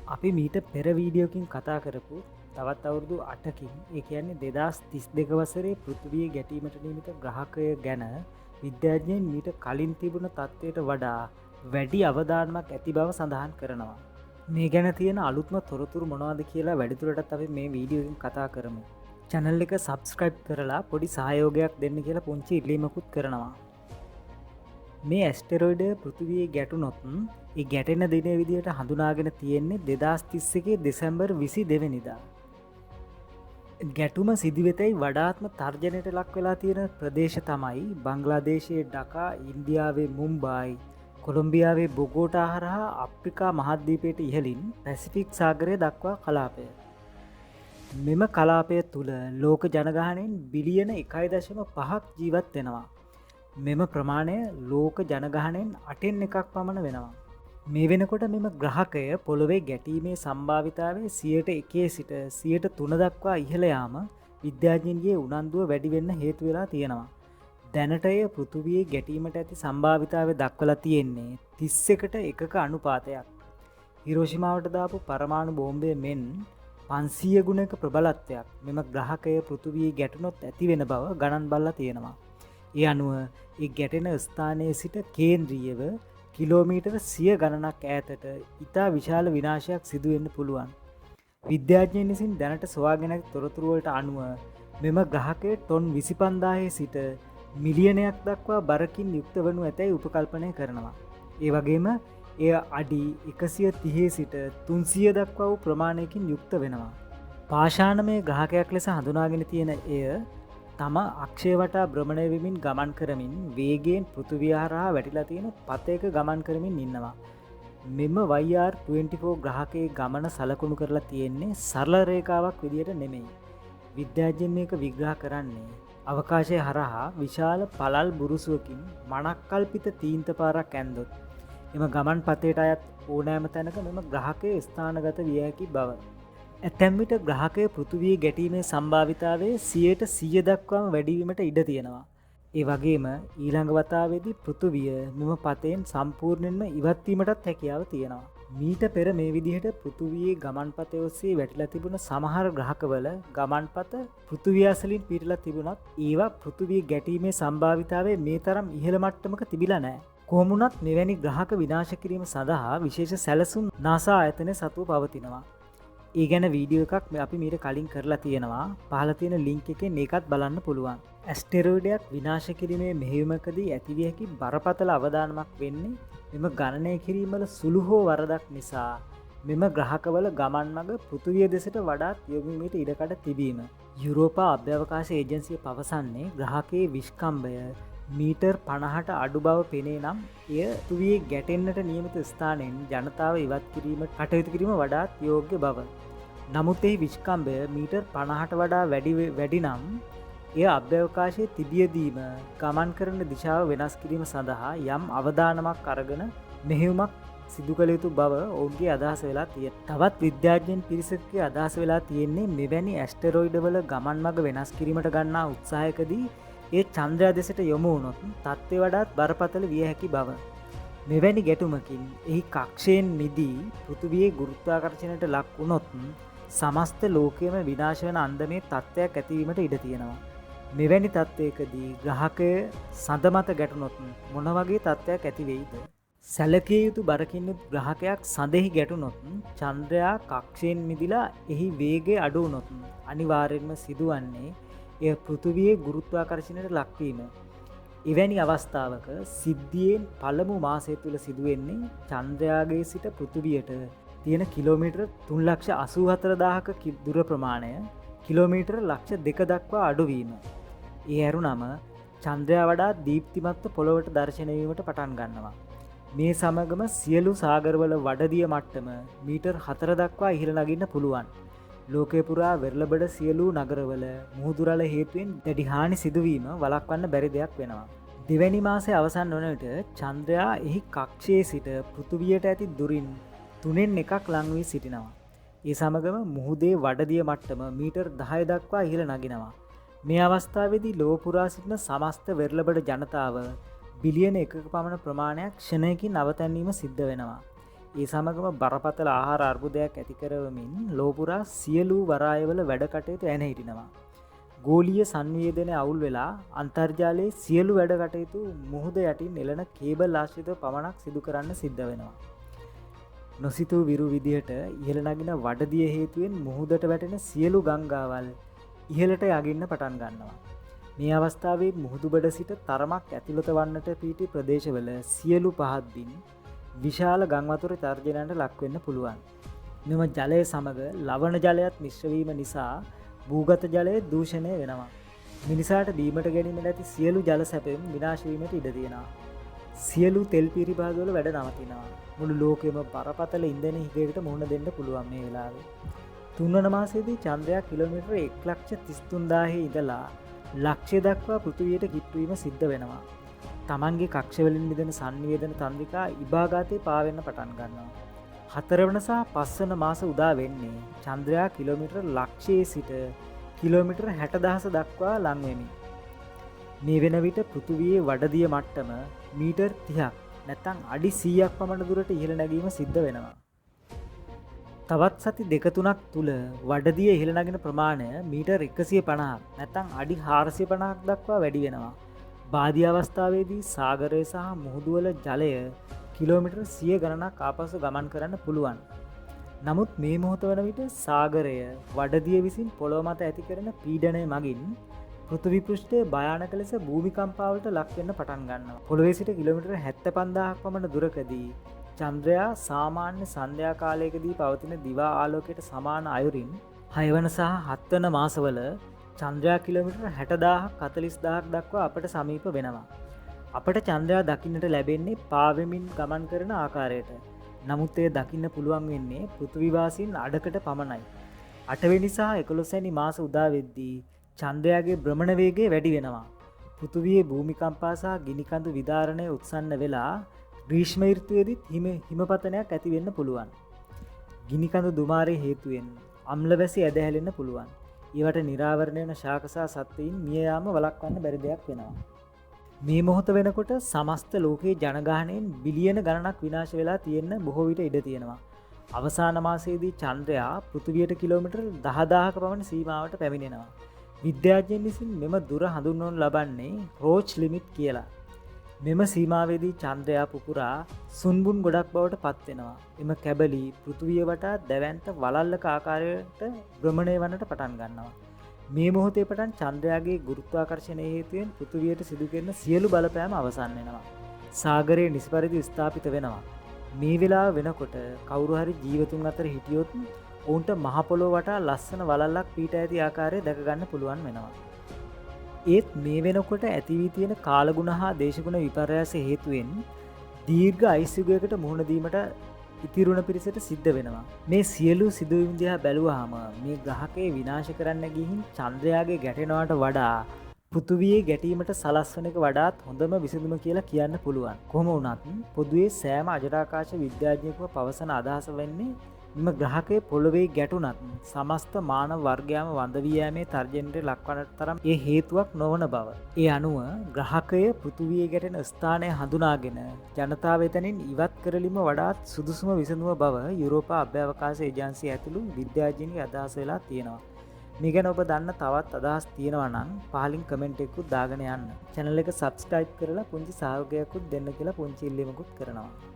අපි මීට පෙර වීඩියෝකින් කතා කරපු තවත් අවුරුදු 8කින් ඒ කියන්නේ 2032 වසරේ පෘථිවිය ගැටීමට නියමිත ග්‍රහකය ගැන විද්‍යාඥයන් මීට කලින් තිබුණ තත්ත්වයට වඩා වැඩි අවධානමක් ඇති බව සඳහන් කරනවා. මේ ගැන තියෙන අලුත්ම තොරතුරු මොනවද කියලා වැඩිදුරටත් අපි මේ වීඩියෝකින් කතා කරමු. channel එක subscribe කරලා පොඩි සහයෝගයක් දෙන්න කියලා පුංචි ඉල්ලීමකුත් කරනවා. මේ ඇස්ටරෝයිඩය පෘථිවියේ ගැටුනොත් ඒ ගැටෙන දින විදියට හඳුනාගෙන තියෙන්නේ 2031 දෙසැම්බර් 22 වෙනිදා. ගැටුම සිදුවෙතැයි වඩාත්ම තර්ජනයට ලක් වෙලා තියෙන ප්‍රදේශ තමයි බංග්ලාදේශයේ ඩකා, ඉන්දියාවේ මුම්බායි, කොලොම්බියාවේ බොගෝටා හරහා අප්‍රිකා මහද්වීපයට ඉහළින් පැසිෆික් සාගරය දක්වා කලාපය. මෙම කලාපය තුළ ලෝක ජනගහනයෙන් බිලියන 1.5ක් ජීවත් වෙනවා. මෙම ප්‍රමාණය ලෝක ජනගහනයෙන් 8 එකක් පමණ වෙනවා. මේ වෙනකොට මෙම ග්‍රහකය පොළොවේ ගැටීමේ සම්භාවිතාවේ 101 සිට 103 දක්වා ඉහළ යාම විද්‍යාඥයන්ගේ උනන්දුව වැඩි වෙන්න හේතු වෙලා තියෙනවා. දැනට එය පෘථිවියේ ගැටීමට ඇති සම්භාවිතාවය දක්වලා තියෙන්නේ 31ට එකක අනුපාතයක්. හිරෝෂිමාවට දාපු පරමාණු බෝම්බය මෙන් 500 ගුණයක ප්‍රබලත්වයක් මෙම ග්‍රහකය පෘථිවියේ ගැටුනොත් ඇති වෙන බව ගණන් බලලා තියෙනවා. ඒ අනුව ඒ ගැටෙන ස්ථානයේ සිට කේන්ද්‍රීයව කිලෝමීටර 100 ගණනක් ඈතට ඉතා විශාල විනාශයක් සිදුවෙන්න පුළුවන්. විද්‍යාඥයන් විසින් දැනට සොයාගෙන ඇති තොරතුරු වලට අනුව මෙම ග්‍රහකය ටොන් 25000 සිට මිලියනයක් දක්වා බරකින් යුක්ත වනු ඇතැයි උපකල්පනය කරනවා. ඒ වගේම එය අඩි 130 සිට 300 දක්වා වූ ප්‍රමාණයකින් යුක්ත වෙනවා. පාෂාණමය ග්‍රහකයක් ලෙස හඳුනාගෙන තියෙන එය තම අක්ෂය වටා භ්‍රමණය වෙමින් ගමන් කරමින් වේගයෙන් පෘථිවිය හරහා වැටිලා තියෙන පතයක ගමන් කරමින් ඉන්නවා. මෙම YR-24 ග්‍රහකයේ ගමන සලකුණු කරලා තියෙන්නේ සරල රේඛාවක් විදියට නෙමෙයි. විද්‍යාඥයන් මේක විග්‍රහ කරන්නේ අවකාශය හරහා විශාල පළල් බුරුසුවකින් මනක්කල්පිත තීන්ත පාරක් ඇන්දොත් එම ගමන් පතේට අයත් ඕනෑම තැනක මෙම ග්‍රහකය ස්ථානගත විය හැකි බව. ඇතැම් විට ග්‍රහකය පෘථිවියේ ගැටීමේ සම්භාවිතාවේ 100% දක්වාම වැඩිවීමට ඉඩ තියෙනවා. ඒ වගේම ඊළඟ වතාවේදී පෘථිවිය මෙම පතෙන් සම්පූර්ණයෙන්ම ඉවත් වීමටත් හැකියාව තියෙනවා. මීට පෙර මේ විදිහට පෘථිවියේ ගමන්පතය ඔස්සේ වැටිලා තිබුණ සමහර ග්‍රහකවල ගමන්පත පෘථිවිය ඇසලින් පිටලා තිබුණත් ඒවා පෘථිවියේ ගැටීමේ සම්භාවිතාවේ මේ තරම් ඉහළ මට්ටමක තිබිලා නැහැ. කොහොම වුණත් මෙවැනි ග්‍රහක විනාශ කිරීම සඳහා විශේෂ සැලසුම් NASA ආයතනය සතුව පවතිනවා. ඒ ගැන වීඩියෝ එකක් අපි මීට කලින් කරලා තියෙනවා. පහළ තියෙන ලින්ක් එකෙන් ඒකත් බලන්න පුළුවන්. ඇස්ටරොයිඩයක් විනාශ කිරීමේ මෙහෙයුමකදී ඇතිවිය හැකි බරපතල අවදානමක් වෙන්නේ මෙම ගණනය කිරීමවල සුළු හෝ වරදක් නිසා මෙම ග්‍රහකවල ගමන් මඟ පෘථිවිය දෙසට වඩාත් යොමු වීමට ඉඩකඩ තිබීම. යුරෝපා අභ්‍යවකාශ ඒජන්සිය පවසන්නේ ග්‍රහකයේ විශ්කම්භය මීටර් 50ට අඩු බව පෙනේ නම් එය පෘථිවියේ ගැටෙන්නට නියමිත ස්ථානයෙන් ජනතාව ඉවත් කිරීමට කටයුතු කිරීම වඩාත් යෝග්‍ය බව. නමුත් එහි විශ්කම්භය මීටර් 50ට වඩා වැඩි නම් එය අභ්‍යවකාශයේ තිබියදීම ගමන් කරන දිශාව වෙනස් කිරීම සඳහා යම් අවධානමක් අරගෙන මෙහෙයුමක් සිදු කළ යුතු බව ඔවුන්ගේ අදහස වෙලා තියෙනවා. තවත් විද්‍යාඥයන් පිරිසකගේ අදහස වෙලා තියෙන්නේ මෙවැනි ඇස්ටරොයිඩවල ගමන් මඟ වෙනස් කිරීමට ගන්නා උත්සාහයකදී ඒ චන්ද්‍රයා දෙසට යොමු වුණොත් තත්ත්වය වඩාත් බරපතල විය හැකි බව. මෙවැනි ගැටුමකින් එහි කක්ෂයෙන් මිදී පෘථිවියේ ගුරුත්වාකර්ෂණයට ලක් වුණොත් සමස්ත ලෝකයේම විනාශ වන අන්දමේ තත්ත්වයක් ඇතිවීමට ඉඩ තියෙනවා. මෙවැනි තත්ත්වයකදී ග්‍රහකය සඳ මත ගැටුණොත් මොන වගේ තත්ත්වයක් ඇති වෙයිද? සැලකිය යුතු බරකින් යුත් ග්‍රහකයක් සඳෙහි ගැටුණොත් චන්ද්‍රයා කක්ෂයෙන් මිදිලා එහි වේගය අඩු වුණොත් අනිවාර්යයෙන්ම සිදුවන්නේ එය පෘථිවියේ ගුරුත්වාකර්ෂණයට ලක්වීම. එවැනි අවස්ථාවක සිද්ධියෙන් පළමු මාසය තුළ සිදුවෙන්නේ චන්ද්‍රයාගේ සිට පෘථිවියට තියෙන කිලෝමීටර් 3,84,000ක දුර ප්‍රමාණය කිලෝමීටර් ලක්ෂ 2 දක්වා අඩුවීම. ඒ ඇරුණම චන්ද්‍රයා වඩා දීප්තිමත්ව පොළොවට දර්ශනය වීමට පටන් ගන්නවා. මේ සමගම සියලු සාගරවල වඩදිය මට්ටම මීටර් 4 දක්වා ඉහළ නගින්න පුළුවන්. ලෝකය පුරා වෙරළබඩ සියලු නගරවල මුහුදුරළ හේතුවෙන් දැඩි හානි සිදුවීම වළක්වන්න බැරි දෙයක් වෙනවා. දෙවැනි මාසයේ අවසන් වන විට චන්ද්‍රයා එහි කක්ෂයේ සිට පෘථිවියට ඇති දුරින් 3/1 ලං වී සිටිනවා. ඒ සමගම මුහුදේ වඩදිය මට්ටම මීටර් 10 දක්වා ඉහළ නගිනවා. මේ අවස්ථාවේදී ලොව පුරා සිටින සමස්ත වෙරළබඩ ජනතාව බිලියන 1ක පමණ ප්‍රමාණයක් ක්ෂණයකින් අවතැන්වීම සිද්ධ වෙනවා. ඒ සමගම බරපතල ආහාර අර්බුදයක් ඇති කරවමින් ලෝපුරා සියලු වරායවල වැඩ කටයුතු ඇන හිටිනවා. ගෝලීය සංවේදනය අවුල් වෙලා අන්තර්ජාලයේ සියලු වැඩ කටයුතු මුහුද යටින් එළන කේබල් ආශ්‍රිතව පමණක් සිදු කරන්න සිද්ධ වෙනවා. නොසිතූ විරු විදිහට ඉහළ නගින වඩදිය හේතුවෙන් මුහුදට වැටෙන සියලු ගංගාවල් ඉහළට යගින්න පටන් ගන්නවා. මේ අවස්ථාවේ මුහුදුබඩ සිට තරමක් ඇතුළත වන්නට පීටි ප්‍රදේශවල සියලු පහත් බිම් විශාල ගංවතුර තර්ජනයට ලක්වෙන්න පුළුවන්. මෙම ජලය සමග ලවණ ජලයත් මිශ්‍රවීම නිසා භූගත ජලය දූෂණය වෙනවා. මිනිසාට බීමට ගැනීමට ඇති සියලු ජල සැපයුම් විනාශවීමට ඉඩ තියෙනවා. සියලු තෙල් පිරිපාදවල වැඩ නවතිනවා. මුළු ලෝකෙම බරපතල ඉන්ධන හිගයකට මුහුණ දෙන්න පුළුවන් මේ වෙලාවේ. තුන්වන මාසයේදී චන්ද්‍රයා කිලෝමීටර් 1,33,000 ඉඳලා ලක්ෂය දක්වා පෘථිවියට කිට්ටුවීම සිද්ධ වෙනවා. තමන්ගේ කක්ෂවලින් මිදෙන සංනිවේදන තන්ත්‍රිකා ඉබාගාතේ පාවෙන්න පටන් ගන්නවා. 4 වන සහ 5 වන මාස උදා වෙන්නේ චන්ද්‍රයා කිලෝමීටර් ලක්ෂයේ සිට කිලෝමීටර් 60,000 දක්වා ලං වෙමින්. මේ වෙන විට පෘථිවියේ වඩදිය මට්ටම මීටර් 30ක් නැත්නම් අඩි 100ක් පමණ දුරට ඉහළ නැගීම සිද්ධ වෙනවා. තවත් සති 2-3ක් තුල වඩදිය ඉහළ නගින ප්‍රමාණය මීටර් 150ක් නැත්නම් අඩි 450ක් දක්වා වැඩි වෙනවා. බාධි අවස්ථාවේදී සාගරය සහ මුහුදුවල ජලය කිලෝමීටර් 100 ගණනක් ආපසු ගමන් කරන්න පුළුවන්. නමුත් මේ මොහොත වන විට සාගරය වඩදිය විසින් පොළොව මත ඇති කරන පීඩනය මගින් පෘථිවි පෘෂ්ඨයේ භයානක ලෙස භූමිකම්පාවලට ලක් වෙන්න පටන් ගන්නවා. පොළොවේ සිට කිලෝමීටර් 75000ක් පමණ දුරකදී චන්ද්‍රයා සාමාන්‍ය සන්ධ්‍යා කාලයකදී පවතින දිවා ආලෝකයට සමාන අයුරින් 6 වන සහ 7 වන මාසවල චන්ද්‍රයා කිලෝමීටර් 60000ක් 40000ක් දක්වා අපට සමීප වෙනවා. අපට චන්ද්‍රයා දකින්නට ලැබෙන්නේ පාවෙමින් ගමන් කරන ආකාරයට. නමුත් එය දකින්න පුළුවන් වෙන්නේ පෘථිවිවාසීන් අඩකට පමණයි. 8 වෙනි සහ 11 වෙනි මාස උදා වෙද්දී චන්ද්‍රයාගේ භ්‍රමණ වේගය වැඩි වෙනවා. පෘථිවියේ භූමිකම්පා සහ ගිනිකඳු විදාරණය උත්සන්න වෙලා ග්‍රීෂ්ම ඍතුවේදීත් හිමපතනයක් ඇති වෙන්න පුළුවන්. ගිනිකඳු දුමාරයේ හේතුවෙන් අම්ලවැසි ඇද හැලෙන්න පුළුවන්. ඒවට නිරාවරණය වෙන ශාක සහ සත්ත්වයින් මිය යාම වළක්වන්න බැරි දෙයක් වෙනවා. මේ මොහොත වෙනකොට සමස්ත ලෝකයේ ජනගහනයෙන් බිලියන ගණනක් විනාශ වෙලා තියෙන්න බොහෝ විට ඉඩ තියෙනවා. අවසාන මාසයේදී චන්ද්‍රයා පෘථිවියට කිලෝමීටර් 10000ක පමණ සීමාවට පැමිණෙනවා. විද්‍යාඥයන් විසින් මෙම දුර හඳුන්වනු ලබන්නේ රෝච් ලිමිට් කියලා. මෙම සීමාවේදී චන්ද්‍රයා පුපුරා සුන්බුන් ගොඩක් බවට පත් වෙනවා. එම කැබලි පෘථිවිය වටා දැවැන්ත වලල්ලක ආකාරයට භ්‍රමණය වන්නට පටන් ගන්නවා. මේ මොහොතේ පටන් චන්ද්‍රයාගේ ගුරුත්වාකර්ෂණය හේතුවෙන් පෘථිවියට සිදු කරන සියලු බලපෑම අවසන් වෙනවා. සාගරයේ නිසිපරිදි ස්ථාපිත වෙනවා. මේ වෙලාව වෙනකොට කවුරු හරි ජීවතුන් අතර හිටියොත් ඔවුන්ට මහ පොළොව වටා ලස්සන වලල්ලක් පීට ඇති ආකාරය දැක ගන්න පුළුවන් වෙනවා. ඒත් මේ වෙනකොට ඇති වී තියෙන කාලගුණ හා දේශගුණ විපර්යාස හේතුවෙන් දීර්ඝ අයිස් යුගයකට මුහුණ දීමට ඉතිරුණ පිරිසට සිද්ධ වෙනවා. මේ සියලු සිදුවීම් දිහා බැලුවාම මේ ග්‍රහකය විනාශ කරන්න ගිහින් චන්ද්‍රයාගේ ගැටෙනවට වඩා පෘථිවියේ ගැටීමට සලස්වන එක වඩාත් හොඳම විසඳුම කියලා කියන්න පුළුවන්. කොහොම වුණත් පොදුවේ සෑම අජටාකාශ විද්‍යාඥයෙකුම පවසන අදහස වෙන්නේ මෙම ග්‍රහකය පොළොවේ ගැටුණත් සමස්ත මානව වර්ගයාම වඳ වී යෑමේ තර්ජනයට ලක්වන්නට තරම් ඒ හේතුවක් නොවන බව. ඒ අනුව ග්‍රහකය පෘථිවියේ ගැටෙන ස්ථානය හඳුනාගෙන ජනතාව එතනින් ඉවත් කරලීම වඩාත් සුදුසුම විසඳුම බව යුරෝපා අභ්‍යවකාශ ඒජන්සිය ඇතුළු විද්‍යාඥයන්ගේ අදහස වෙලා තියෙනවා. මේ ගැන ඔබ දන්න තවත් අදහස් තියෙනවා නම් පහලින් කමෙන්ට් එකකුත් දාගෙන යන්න. channel එක subscribe කරලා පුංචි සහයෝගයක්ත් දෙන්න කියලා පුංචි ඉල්ලීමකුත් කරනවා.